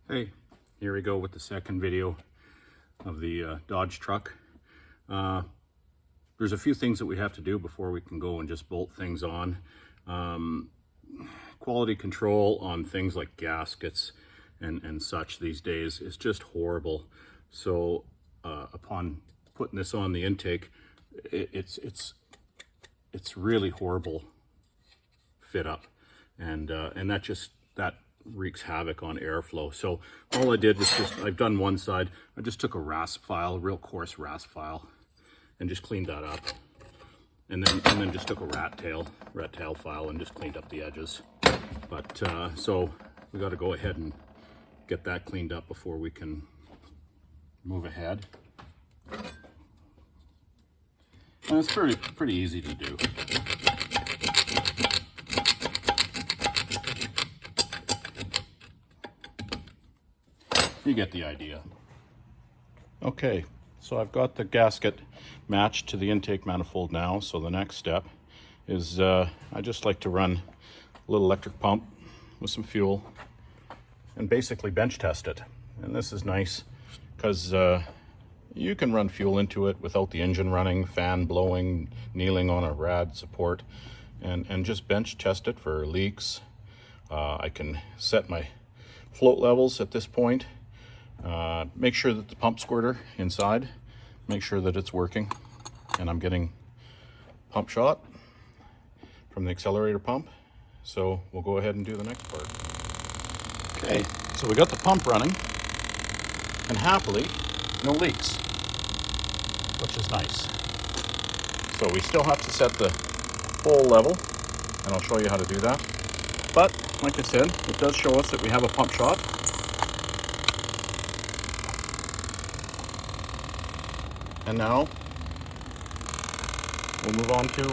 Hey, here we go with the second video of the Dodge truck. There's a few things that we have to do before we can go and just bolt things on. Quality control on things like gaskets and such these days is just horrible. So upon putting this on the intake, it's really horrible fit up, and that wreaks havoc on airflow. So all I did was I've done one side. I just took a rasp file, a real coarse rasp file, and just cleaned that up. And then just took a rat tail file and just cleaned up the edges. But so we got to go ahead and get that cleaned up before we can move ahead. And it's pretty easy to do. You get the idea. Okay, so I've got the gasket matched to the intake manifold now. So the next step is I just like to run a little electric pump with some fuel and basically bench test it. And this is nice because you can run fuel into it without the engine running, fan blowing, kneeling on a rad support, and just bench test it for leaks. I can set my float levels at this point. Make sure that the pump squirter inside, make sure that it's working, and I'm getting pump shot from the accelerator pump. So we'll go ahead and do the next part. Okay, so we got the pump running, and happily no leaks, which is nice. So we still have to set the hole level, and I'll show you how to do that. But like I said, it does show us that we have a pump shot. And now we'll move on to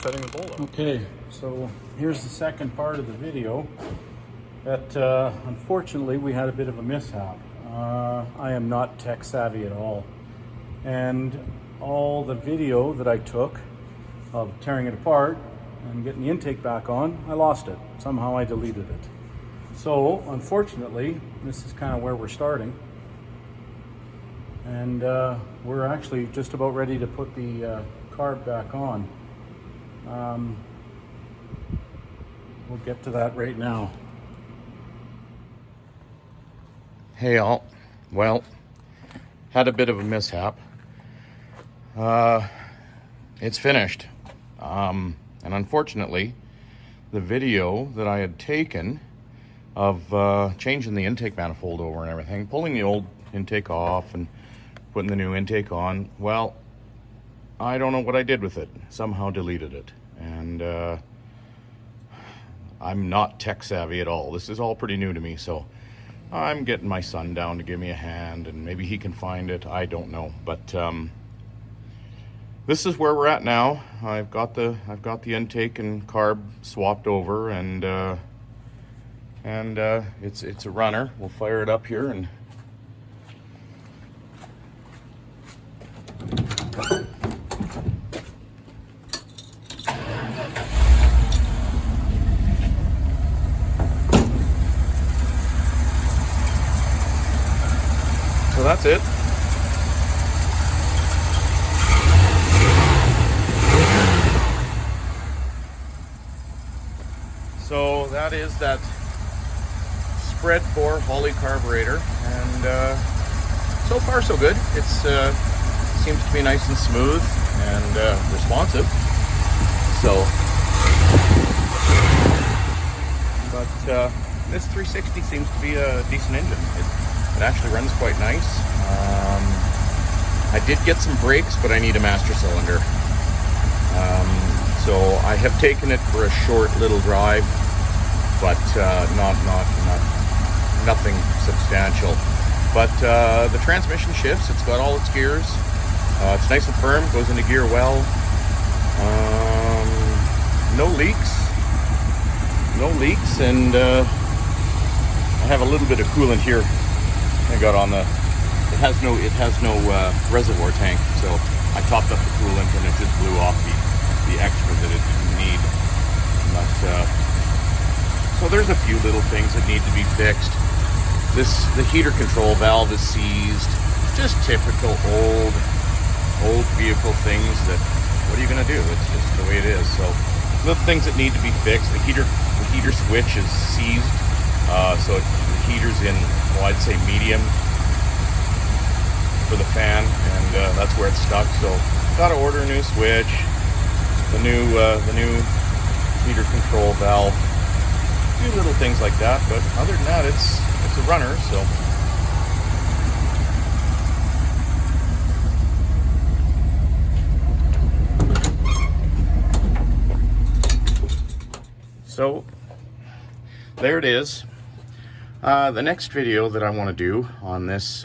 setting the bolt up. Okay, so here's the second part of the video that unfortunately we had a bit of a mishap. I am not tech savvy at all. And all the video that I took of tearing it apart and getting the intake back on, I lost it. Somehow I deleted it. So unfortunately, this is kind of where we're starting. And we're actually just about ready to put the carb back on. We'll get to that right now. Hey all, well, had a bit of a mishap. It's finished. And unfortunately, the video that I had taken of changing the intake manifold over and everything, pulling the old intake off and putting the new intake on, well, I don't know what I did with it. Somehow deleted it. And I'm not tech savvy at all. This is all pretty new to me, so I'm getting my son down to give me a hand, and maybe he can find it. I don't know. But this is where we're at now. I've got the intake and carb swapped over, and it's a runner. We'll fire it up here and so that's it. So that is that spread bore Holley carburetor, and so far so good. It's seems to be nice and smooth and responsive. So, but this 360 seems to be a decent engine. It actually runs quite nice. I did get some brakes, but I need a master cylinder. So I have taken it for a short little drive, but nothing substantial. But the transmission shifts. It's got all its gears. It's nice and firm. Goes into gear well. No leaks. And I have a little bit of coolant here. I got on the. It has no reservoir tank, so I topped up the coolant and it just blew off the extra that it didn't need. But so there's a few little things that need to be fixed. the heater control valve is seized. Just typical old vehicle things that, what are you gonna do? It's just the way it is. So little things that need to be fixed. The heater switch is seized. So the heater's in, well, I'd say medium for the fan, and that's where it's stuck. So got to order a new switch, the new heater control valve, a few little things like that. But other than that, it's a runner. So there it is. The next video that I want to do on this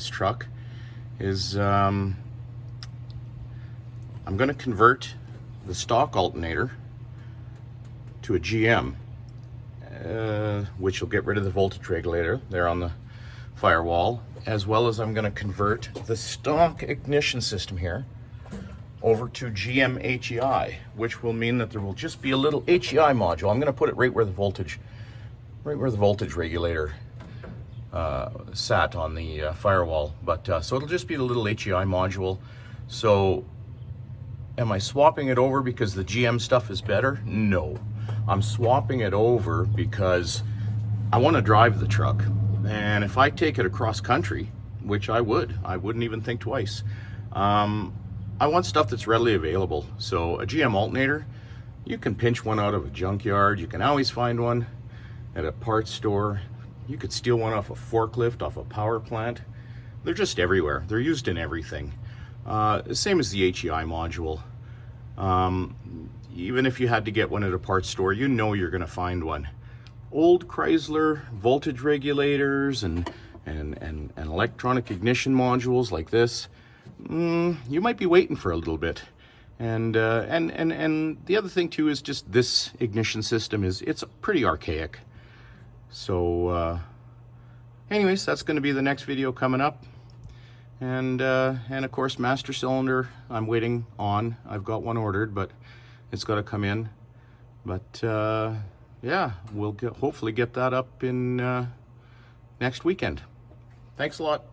truck is I'm going to convert the stock alternator to a GM, which will get rid of the voltage regulator there on the firewall, as well as I'm going to convert the stock ignition system here over to GM HEI, which will mean that there will just be a little HEI module. I'm going to put it right where the voltage regulator sat on the firewall. But so it'll just be the little HEI module. So am I swapping it over because the GM stuff is better? No, I'm swapping it over because I want to drive the truck, and if I take it across country, which I wouldn't even think twice. I want stuff that's readily available. So a GM alternator, you can pinch one out of a junkyard. You can always find one at a parts store. You could steal one off a forklift, off a power plant. They're just everywhere. They're used in everything. Same as the HEI module. Even if you had to get one at a parts store, you know you're going to find one. Old Chrysler voltage regulators and electronic ignition modules like this, you might be waiting for a little bit. And the other thing too is just this ignition system it's pretty archaic. So anyways, that's going to be the next video coming up. And of course, master cylinder I'm waiting on. I've got one ordered, but it's got to come in. But yeah, we'll hopefully get that up in next weekend. Thanks a lot.